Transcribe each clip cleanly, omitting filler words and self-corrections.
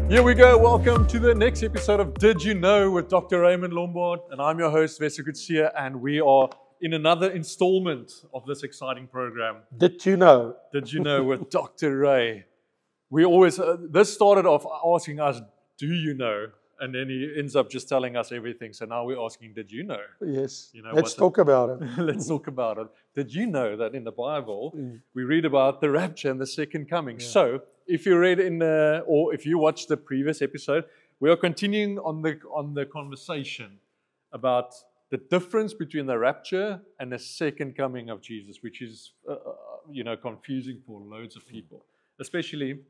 Here we go. Welcome to the next episode of Did You Know with Dr. Raymond Lombard. And I'm your host, Wessel Kutsia, and we are in another installment of this exciting program. Did you know? Did You Know with Dr. Ray. We always, this started off asking us, do you know? And then he ends up just telling us everything. So now we're asking, did you know? Yes. You know, Let's talk about it. Let's talk about it. Did you know that in the Bible, we read about the rapture and the second coming? Yeah. So if you read or if you watched the previous episode, we are continuing on the conversation about the difference between the rapture and the second coming of Jesus, which is, confusing for loads of people, especially.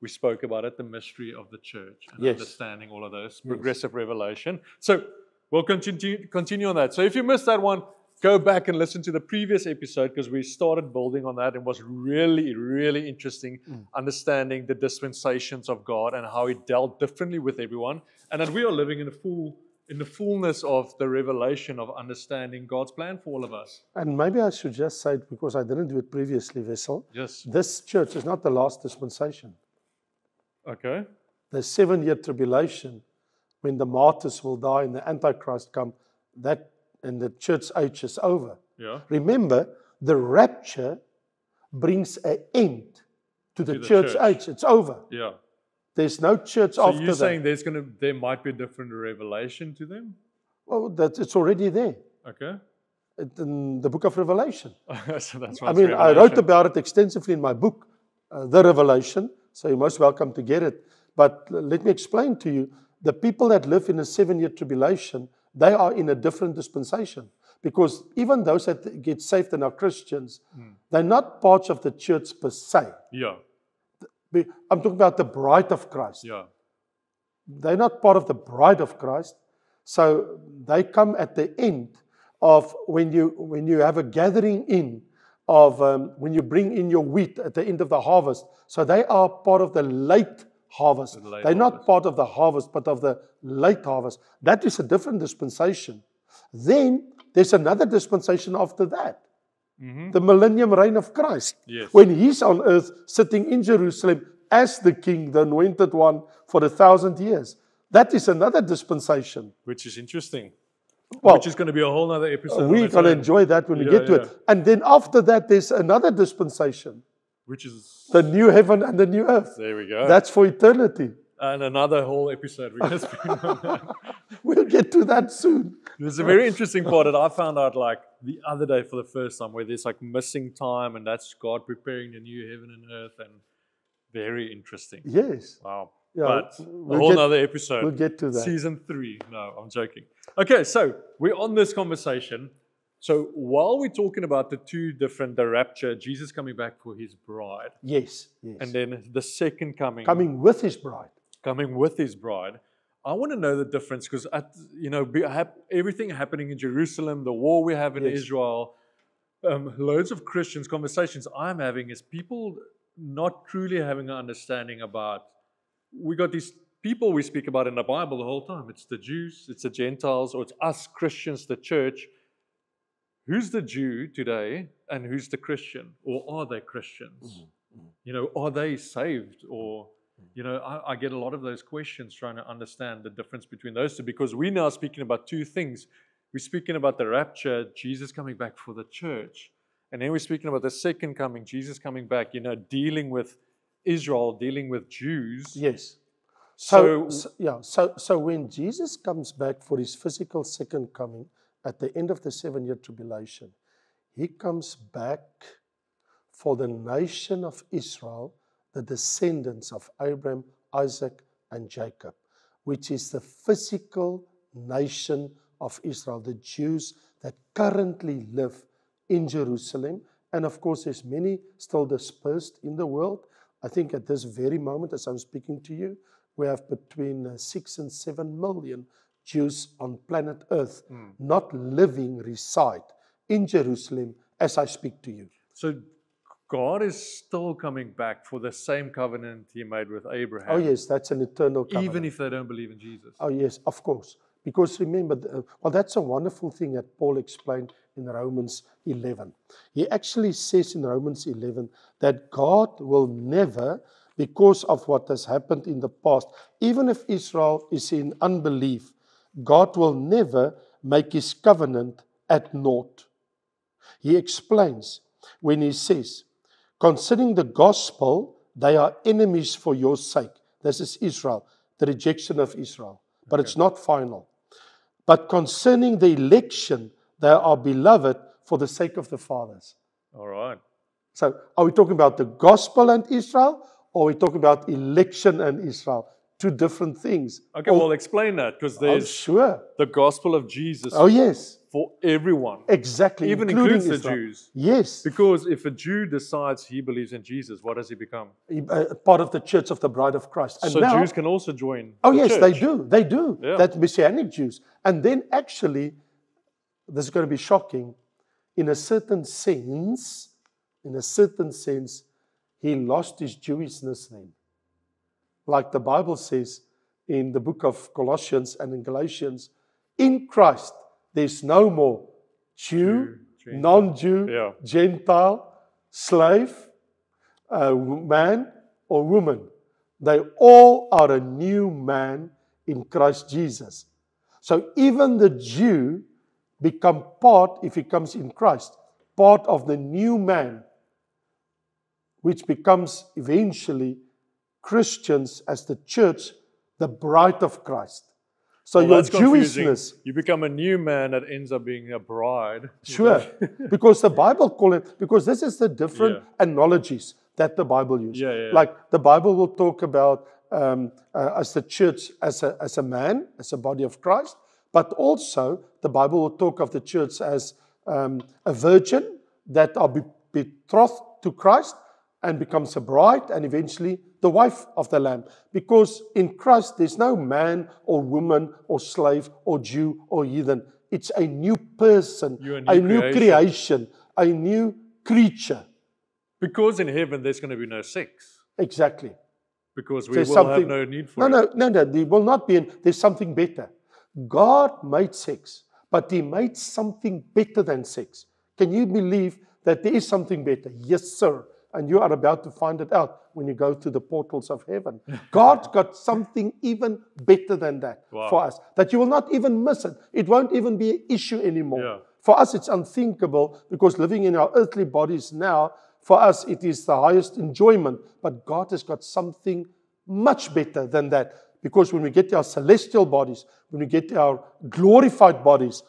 We spoke about it, the mystery of the church and understanding all of those, progressive revelation. So we'll continue on that. So if you missed that one, go back and listen to the previous episode because we started building on that and was really, really interesting understanding the dispensations of God and how He dealt differently with everyone, and that we are living in the fullness of the revelation of understanding God's plan for all of us. And maybe I should just say it because I didn't do it previously, Wessel. Yes. This church is not the last dispensation. Okay. The 7-year tribulation, when the martyrs will die and the Antichrist come, that and the church age is over. Yeah. Remember, the rapture brings an end to the church age. It's over. Yeah. There's no church so after that. So you're saying there might be a different revelation to them? Well, it's already there. Okay. In the book of Revelation. So that's I mean, I wrote about it extensively in my book, The Revelation. So you're most welcome to get it. But let me explain to you, the people that live in a 7-year tribulation, they are in a different dispensation. Because even those that get saved and are Christians, they're not parts of the church per se. Yeah. I'm talking about the bride of Christ. Yeah. They're not part of the bride of Christ. So they come at the end of when you have a gathering in of when you bring in your wheat at the end of the harvest. So they are part of the late harvest. They're not part of the harvest, but of the late harvest. That is a different dispensation. Then there's another dispensation after that. The millennium reign of Christ. Yes. When He's on earth sitting in Jerusalem as the King, the anointed one for 1,000 years. That is another dispensation. Which is interesting. Well, which is going to be a whole other episode. We're going to enjoy that when we get to it. And then after that, there's another dispensation. Which is the new heaven and the new earth. There we go. That's for eternity. And another whole episode. We'll get to that soon. There's a very interesting part that I found out like the other day for the first time, where there's like missing time, and that's God preparing the new heaven and earth, and very interesting. Yes. Wow. Yeah, but a whole other episode. We'll get to that. Season 3. No, I'm joking. Okay, so we're on this conversation. So while we're talking about the rapture, Jesus coming back for His bride. Yes. And then the second coming. Coming with His bride. Coming with His bride. I want to know the difference because, everything happening in Jerusalem, the war we have in Israel, loads of Christians, conversations I'm having is people not truly having an understanding about. We got these people we speak about in the Bible the whole time. It's the Jews, it's the Gentiles, or it's us Christians, the church. Who's the Jew today and who's the Christian? Or are they Christians? Are they saved? Or, I get a lot of those questions trying to understand the difference between those two, because we're now speaking about two things. We're speaking about the rapture, Jesus coming back for the church. And then we're speaking about the second coming, Jesus coming back, dealing with Israel, dealing with Jews. Yes. So when Jesus comes back for His physical second coming at the end of the 7-year tribulation, He comes back for the nation of Israel, the descendants of Abraham, Isaac, and Jacob, which is the physical nation of Israel, the Jews that currently live in Jerusalem. And of course, there's many still dispersed in the world. I think at this very moment, as I'm speaking to you, we have between 6 and 7 million Jews on planet Earth not reside in Jerusalem as I speak to you. So God is still coming back for the same covenant He made with Abraham. Oh yes, that's an eternal covenant. Even if they don't believe in Jesus. Oh yes, of course. Because remember, that's a wonderful thing that Paul explained in Romans 11. He actually says in Romans 11 that God will never because of what has happened in the past. Even if Israel is in unbelief, God will never make his covenant at naught. He explains when he says, concerning the gospel, they are enemies for your sake. This is Israel, the rejection of Israel. But it's not final. But concerning the election, they are beloved for the sake of the fathers. All right. So are we talking about the gospel and Israel, or are we talking about election and Israel? Two different things. Okay, well, explain that, because there's sure. the gospel of Jesus Oh, yes. for everyone. Exactly. Even including includes Israel. the Jews. Yes. Because if a Jew decides he believes in Jesus, what does he become? Part of the church of the bride of Christ. And so now, Jews can also join oh, the yes, church. they do. They do. Yeah. That Messianic Jews. And then actually, this is going to be shocking, in a certain sense, he lost his Jewishness then. Like the Bible says in the book of Colossians and in Galatians, in Christ, there's no more Jew, non-Jew, Gentile, slave, man or woman. They all are a new man in Christ Jesus. So even the Jew become part, if he comes in Christ, part of the new man, which becomes eventually Christians as the church, the bride of Christ. So your Jewishness, you become a new man that ends up being a bride. Sure, because the Bible call it, because this is the different analogies that the Bible uses. Like the Bible will talk about as the church as a man, as a body of Christ, but also the Bible will talk of the church as a virgin that are betrothed to Christ and becomes a bride and eventually the wife of the Lamb. Because in Christ there's no man or woman or slave or Jew or heathen. It's a new person, a new creation, a new creature. Because in heaven there's going to be no sex. Exactly. Because we will have no need for it. No, there will not be. There's something better. God made sex, but he made something better than sex. Can you believe that there is something better? Yes, sir. And you are about to find it out when you go to the portals of heaven. God's got something even better than that for us, that you will not even miss it. It won't even be an issue anymore. Yeah. For us, it's unthinkable because living in our earthly bodies now, for us, it is the highest enjoyment. But God has got something much better than that. Because when we get our celestial bodies, when we get our glorified bodies,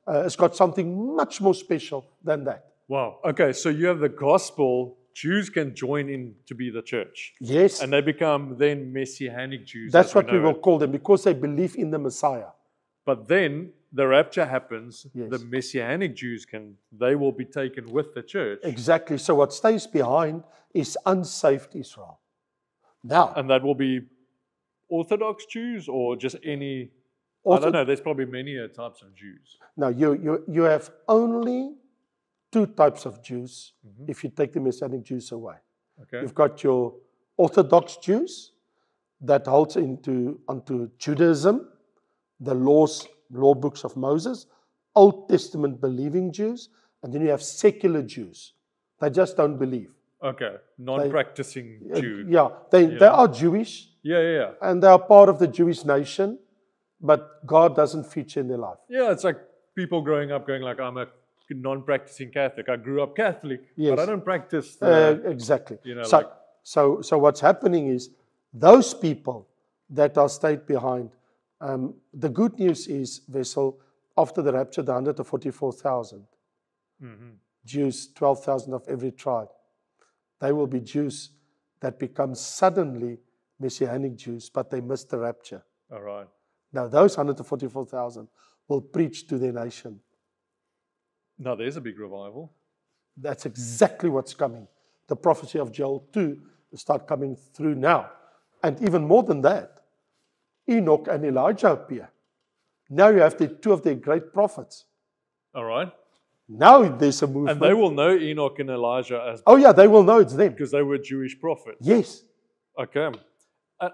it's got something much more special than that. Wow. Okay, so you have the gospel. Jews can join in to be the church. Yes. And they become then Messianic Jews. That's what we will call them, because they believe in the Messiah. But then the rapture happens. Yes. The Messianic Jews they will be taken with the church. Exactly. So what stays behind is unsaved Israel. Now. And that will be Orthodox Jews or just any... I don't know, there's probably many types of Jews. Now, you have only two types of Jews if you take the Messianic Jews away. Okay. You've got your Orthodox Jews that holds onto Judaism, the law books of Moses, Old Testament believing Jews, and then you have secular Jews. They just don't believe. Okay, non-practicing Jews. They are Jewish. Yeah. And they are part of the Jewish nation, but God doesn't feature in their life. Yeah, it's like people growing up going like, I'm a non-practicing Catholic. I grew up Catholic, but I don't practice. Exactly. So what's happening is those people that are stayed behind. The good news is, Wessel, after the rapture, the 144,000 Jews, 12,000 of every tribe. They will be Jews that become suddenly Messianic Jews, but they missed the rapture. All right. Now those 144,000 will preach to their nation. Now there's a big revival. That's exactly what's coming. The prophecy of Joel 2 will start coming through now. And even more than that, Enoch and Elijah appear. Now you have two of their great prophets. All right. Now there's a movement. And they will know Enoch and Elijah as... Oh yeah, they will know it's them. Because they were Jewish prophets. Yes. Okay.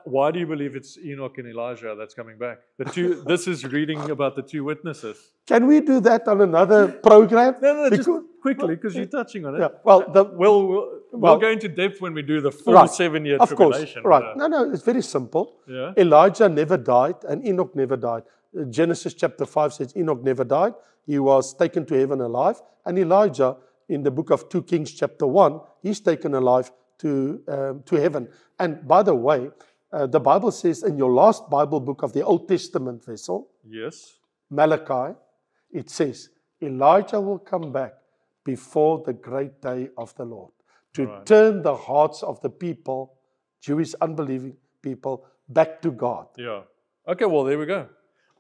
Why do you believe it's Enoch and Elijah that's coming back? This is reading about the two witnesses. Can we do that on another program? No, just quickly, because you're touching on it. Yeah. Well, we'll go into depth when we do the full right, 7-year of course, tribulation. right. No, it's very simple. Yeah. Elijah never died and Enoch never died. Genesis chapter 5 says Enoch never died. He was taken to heaven alive. And Elijah, in the book of 2 Kings chapter 1, he's taken alive to heaven. And by the way, the Bible says in your last Bible book of the Old Testament vessel, Yes. Malachi, it says, Elijah will come back before the great day of the Lord to turn the hearts of the people, Jewish unbelieving people, back to God. Yeah. Okay, well, there we go.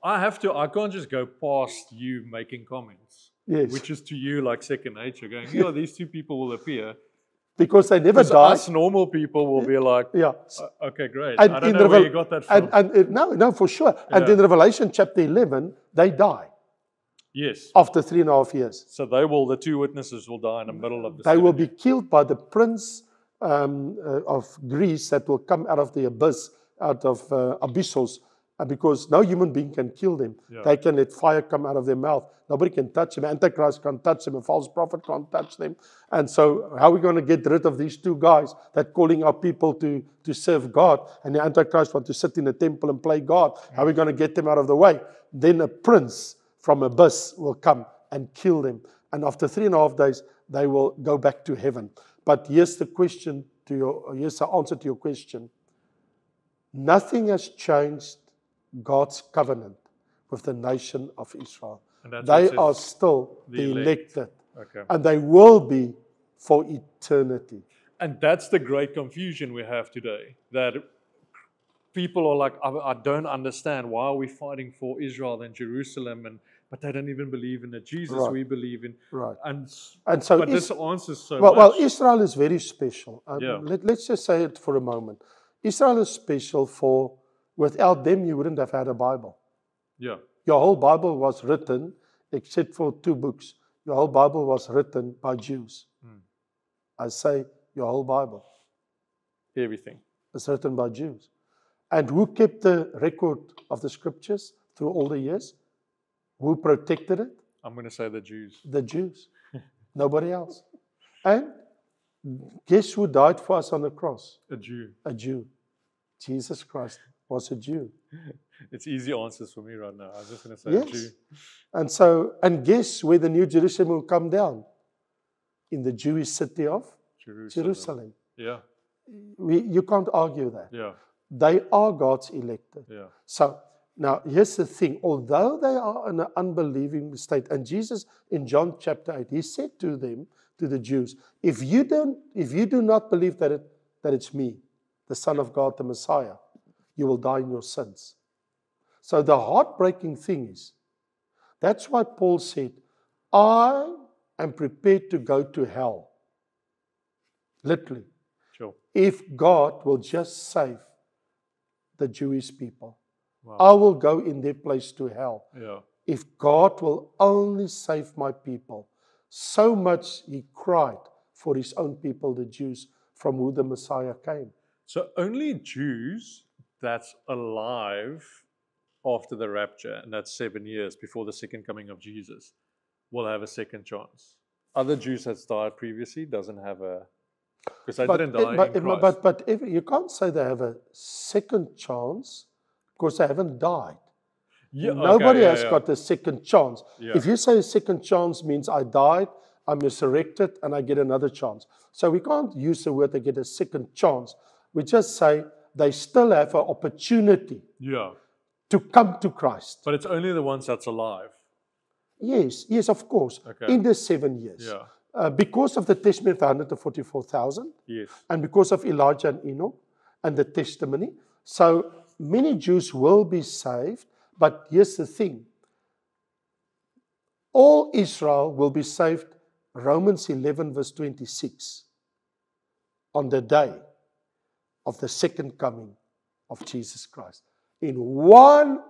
I can't just go past you making comments. Yes. Which is to you like second nature, going, yeah, these two people will appear. Because they never died. Us normal people will be like, yeah. Okay, great. And I don't know where you got that from. No, for sure. And in Revelation chapter 11, they die. Yes. After 3.5 years. So the two witnesses will die in the middle of the They will be killed by the prince of Greece that will come out of the abyss, out of abyssals, because no human being can kill them. Yeah. They can let fire come out of their mouth. Nobody can touch them. Antichrist can't touch them. A false prophet can't touch them. And so how are we going to get rid of these two guys that calling our people to serve God, and the Antichrist want to sit in the temple and play God? How are we going to get them out of the way? Then a prince from abyss will come and kill them. And after 3.5 days, they will go back to heaven. But here's the answer to your question. Nothing has changed God's covenant with the nation of Israel. They are still the elected. Okay. And they will be for eternity. And that's the great confusion we have today. That people are like, I don't understand. Why are we fighting for Israel and Jerusalem? But they don't even believe in the Jesus we believe in. Right. And so but this answers so much. Well, Israel is very special. Let's just say it for a moment. Israel is special for, without them, you wouldn't have had a Bible. Yeah. Your whole Bible was written, except for 2 books. Your whole Bible was written by Jews. I say your whole Bible. Everything. It's written by Jews. And who kept the record of the scriptures through all the years? Who protected it? I'm going to say the Jews. The Jews. Nobody else. And guess who died for us on the cross? A Jew. A Jew. Jesus Christ was a Jew. It's easy answers for me right now. I was just going to say yes. a Jew. And guess where the New Jerusalem will come down? In the Jewish city of Jerusalem. Yeah. You can't argue that. Yeah. They are God's elected. Yeah. So now here's the thing. Although they are in an unbelieving state, and Jesus in John chapter 8, he said to them, to the Jews, if you do not believe that it's me, the Son of God, the Messiah, you will die in your sins. So the heartbreaking thing is, that's why Paul said, I am prepared to go to hell. Literally. Sure. If God will just save the Jewish people. Wow. I will go in their place to hell. Yeah. If God will only save my people. So much he cried for his own people, the Jews, from who the Messiah came. So only Jews that's alive after the rapture, and that's 7 years before the second coming of Jesus, will have a second chance. Other Jews that's died previously doesn't have a... Because they didn't die in Christ. But you can't say they have a second chance because they haven't died. Yeah, Nobody has got a second chance. Yeah. If you say a second chance means I died, I'm resurrected, and I get another chance. So we can't use the word they get a second chance. We just say they still have an opportunity to come to Christ. But it's only the ones that's alive. Yes, of course. Okay. In the 7 years. Yeah. Because of the testimony of the 144,000. Yes. And because of Elijah and Enoch and the testimony. So many Jews will be saved. But here's the thing. All Israel will be saved, Romans 11 verse 26, on the day of the second coming of Jesus Christ. In one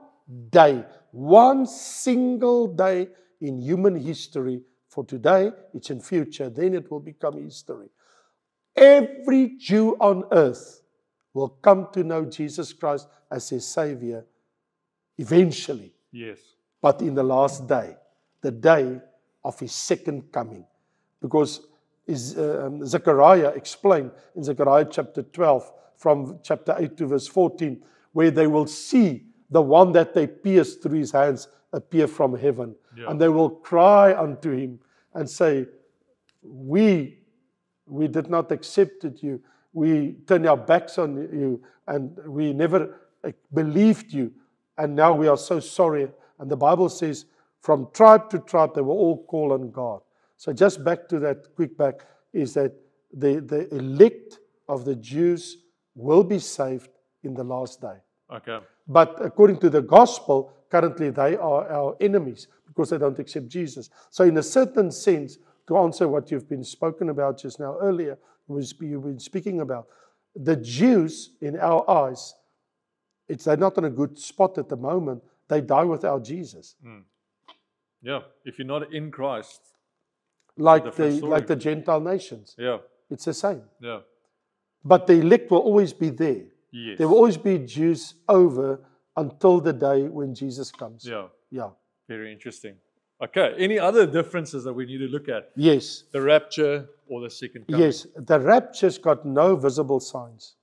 day, one single day in human history. For today, it's in future, then it will become history. Every Jew on earth will come to know Jesus Christ as his Savior eventually. Yes. But in the last day, the day of his second coming, because Zechariah explained in Zechariah chapter 12 from chapter 8 to verse 14, where they will see the one that they pierced through his hands appear from heaven. Yeah. And they will cry unto him and say, we did not accept you. We turned our backs on you and we never believed you. And now we are so sorry. And the Bible says, from tribe to tribe, they will all call on God. So just back to that, quick back, is that the elect of the Jews will be saved in the last day. Okay. But according to the gospel, currently they are our enemies because they don't accept Jesus. So in a certain sense, to answer what you've been spoken about just now earlier, you've been speaking about, the Jews in our eyes, they're not in a good spot at the moment. They die without Jesus. Mm. Yeah, if you're not in Christ. Like the Gentile nations. Yeah. It's the same. Yeah. But the elect will always be there. Yes. There will always be Jews over until the day when Jesus comes. Yeah. Yeah. Very interesting. Okay. Any other differences that we need to look at? Yes. The rapture or the second coming? Yes. The rapture's got no visible signs.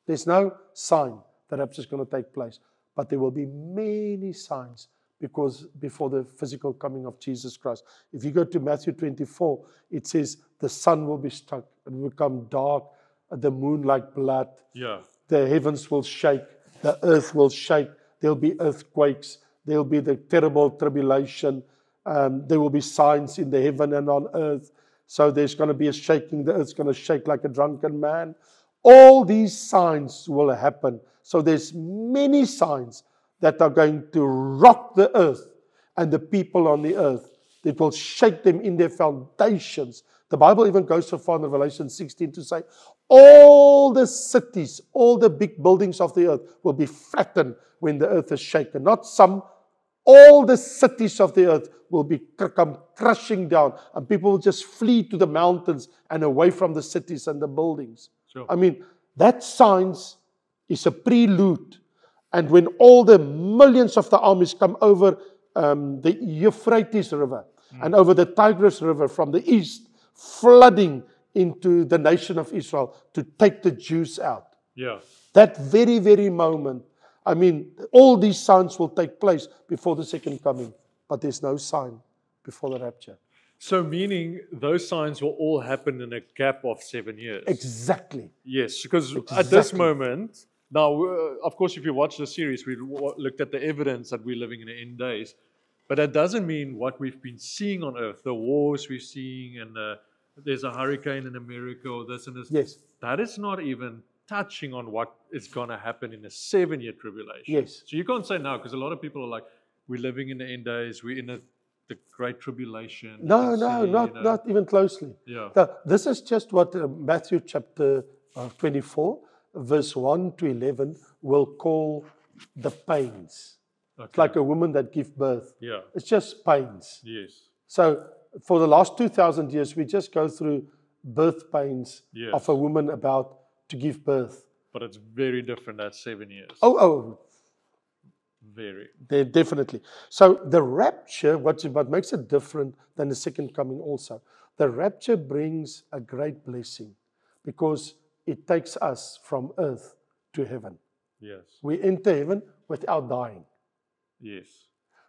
There's no sign the rapture's going to take place. But there will be many signs because before the physical coming of Jesus Christ. If you go to Matthew 24, it says the sun will be struck and will become dark, the moon like blood. Yeah. The heavens will shake, the earth will shake, there'll be earthquakes, there'll be the terrible tribulation, there will be signs in the heaven and on earth. So there's going to be a shaking, the earth's going to shake like a drunken man. All these signs will happen. So there's many signs that are going to rock the earth and the people on the earth. It will shake them in their foundations. The Bible even goes so far in Revelation 16 to say, all the cities, all the big buildings of the earth will be flattened when the earth is shaken. Not some, all the cities of the earth will come crushing down and people will just flee to the mountains and away from the cities and the buildings. Sure. I mean, that signs is a prelude. And when all the millions of the armies come over the Euphrates River and over the Tigris River from the east, flooding into the nation of Israel to take the Jews out. Yeah. That very, very moment, I mean, all these signs will take place before the second coming, but there's no sign before the rapture. So meaning those signs will all happen in a gap of 7 years? Exactly. Yes, because at this moment, now, of course, if you watch the series, we looked at the evidence that we're living in the end days, but that doesn't mean what we've been seeing on earth, the wars we're seeing, and there's a hurricane in America or this and this. Yes. That is not even touching on what is going to happen in a 7-year tribulation. Yes. So you can't say now, because a lot of people are like, we're living in the end days, we're in the great tribulation. No, not even closely. Yeah. Now, this is just what Matthew chapter 24, verse 1 to 11 will call the pains. Okay. It's like a woman that gives birth. Yeah. It's just pains. Yes. So for the last 2,000 years, we just go through birth pains of a woman about to give birth. But it's very different at 7 years. Oh. Very. Definitely. So the rapture, what makes it different than the second coming also, the rapture brings a great blessing because it takes us from earth to heaven. Yes. We enter heaven without dying. Yes.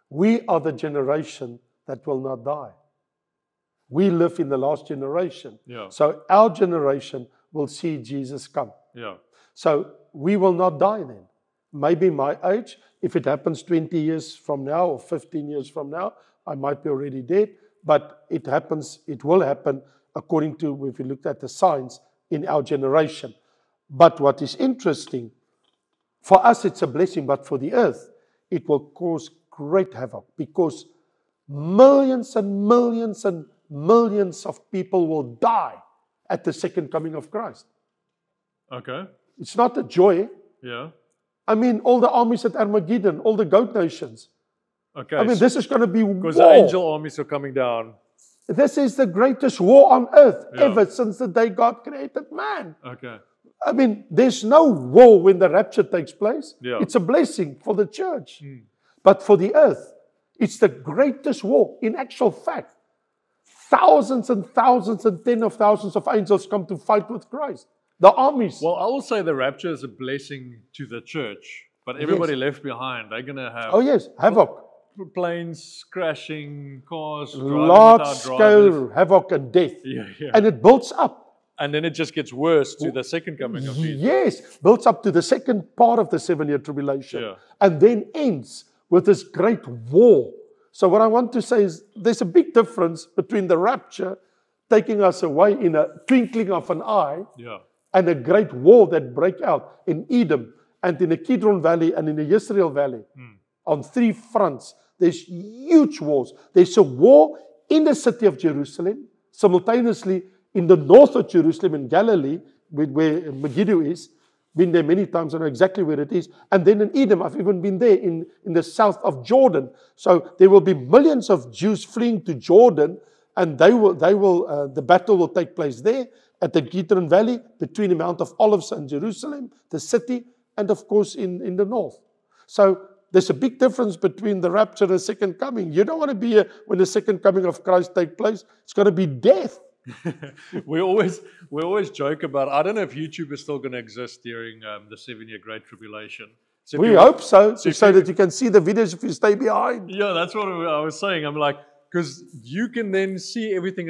We are the generation that will not die. We live in the last generation. Yeah. So our generation will see Jesus come. Yeah. So we will not die then. Maybe my age, if it happens 20 years from now or 15 years from now, I might be already dead. But it will happen according to, if we looked at the signs, in our generation. But what is interesting, for us it's a blessing, but for the earth, it will cause great havoc because millions and millions and millions of people will die at the second coming of Christ. Okay. It's not a joy. Yeah. I mean, all the armies at Armageddon, all the goat nations. Okay. I mean, this is going to be war. Because the angel armies are coming down. This is the greatest war on earth ever since the day God created man. Okay. I mean, there's no war when the rapture takes place. Yeah. It's a blessing for the church. But for the earth, it's the greatest war. In actual fact, thousands and thousands and tens of thousands of angels come to fight with Christ. The armies. Well, I will say the rapture is a blessing to the church, but everybody left behind, they're going to have Oh yes, havoc. planes crashing, cars driving Large without drivers. scale havoc and death. Yeah, yeah. And it builds up. And then it just gets worse to the second coming of Jesus. Yes, builds up to the second part of the 7-year tribulation. Yeah. And then ends with this great war. So what I want to say is there's a big difference between the rapture taking us away in a twinkling of an eye Yeah. and a great war that break out in Edom and in the Kidron Valley and in the Israel Valley. On 3 fronts, there's huge wars. There's a war in the city of Jerusalem, simultaneously in the north of Jerusalem in Galilee, where Megiddo is. Been there many times, I know exactly where it is. And then in Edom, I've even been there in the south of Jordan. So there will be millions of Jews fleeing to Jordan, and the battle will take place there at the Kidron Valley, between the Mount of Olives and Jerusalem, the city, and of course in the north. So there's a big difference between the rapture and the second coming. You don't want to be here when the second coming of Christ takes place. It's going to be death. we always joke about, I don't know if YouTube is still going to exist during the 7-year Great Tribulation. So we hope so, so that you can see the videos if you stay behind. Yeah, that's what I was saying. I'm like, because you can then see everything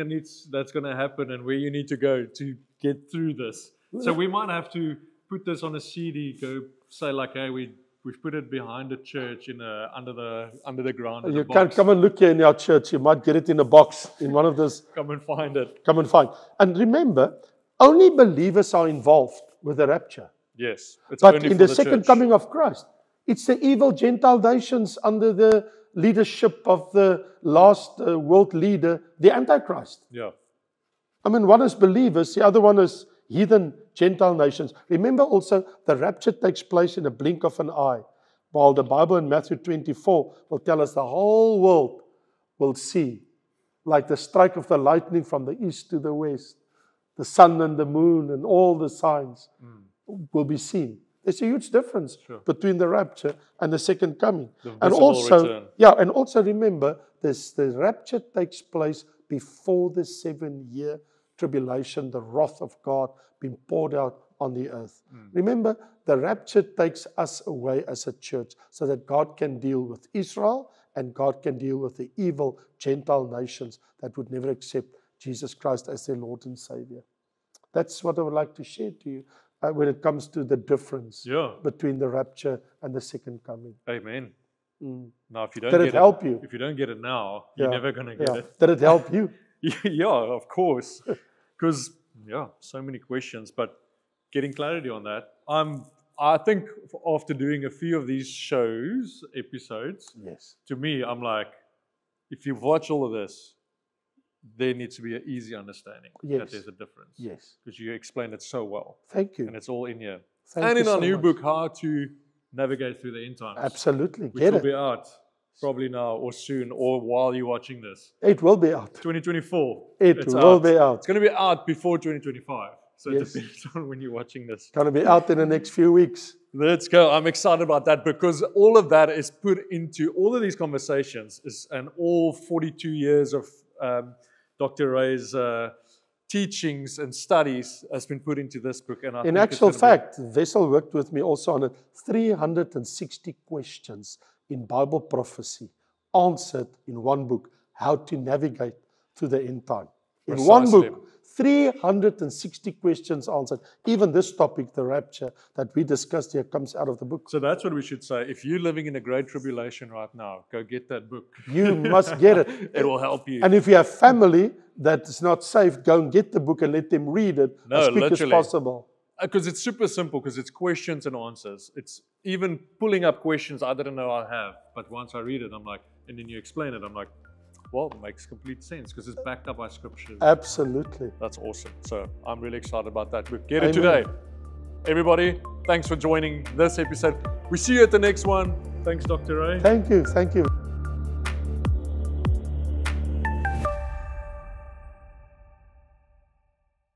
that's going to happen and where you need to go to get through this. So we might have to put this on a CD, go say like, hey, we've put it behind the church under the ground. You can't come and look here in our church. You might get it in a box in one of those. Come and find it. Come and find. And remember, only believers are involved with the rapture. Yes. But in the second coming of Christ, it's the evil Gentile nations under the leadership of the last world leader, the Antichrist. Yeah. I mean, one is believers, the other one is heathen Gentile nations. Remember also, the rapture takes place in a blink of an eye, while the Bible in Matthew 24 will tell us the whole world will see, like the strike of the lightning from the east to the west, the sun and the moon and all the signs will be seen. There's a huge difference between the rapture and the second coming. And also, and also remember, the rapture takes place before the 7-year tribulation, the wrath of God being poured out on the earth. Remember, the rapture takes us away as a church so that God can deal with Israel and God can deal with the evil Gentile nations that would never accept Jesus Christ as their Lord and Savior. That's what I would like to share to you when it comes to the difference between the rapture and the second coming. Amen. Now, if you don't Did it help you? If you don't get it now, you're never going to get it. Did it help you? Yeah, of course. Because, so many questions. But getting clarity on that, I think after doing a few of these episodes, to me, I'm like, if you've watched all of this, there needs to be an easy understanding that there's a difference. Yes. Because you explained it so well. Thank you. And it's all in here. Thank you in our so new much. book, How to Navigate Through the End Times. Absolutely. Which will be out probably now or soon or while you're watching this. It will be out. 2024. It will be out. It's going to be out before 2025. So it depends on when you're watching this. It's going to be out in the next few weeks. Let's go. I'm excited about that because all of that is put into all of these conversations and all 42 years of Dr. Ray's teachings and studies has been put into this book. And in actual fact, Wessel worked with me also on it. 360 questions in Bible prophecy answered in one book, How to Navigate Through the End Time. In one book, 360 questions answered. Even this topic, the rapture, that we discussed here comes out of the book. So that's what we should say. If you're living in a great tribulation right now, go get that book. You must get it. It will help you. And if you have family that is not safe, go and get the book and let them read it as quick as possible. Because it's super simple, because it's questions and answers. It's even pulling up questions I didn't know I have. But once I read it, I'm like, and then you explain it, I'm like, well, it makes complete sense because it's backed up by scripture. Absolutely. That's awesome. So I'm really excited about that book. Get it today. Everybody, thanks for joining this episode. We see you at the next one. Thanks, Dr. Ray. Thank you. Thank you.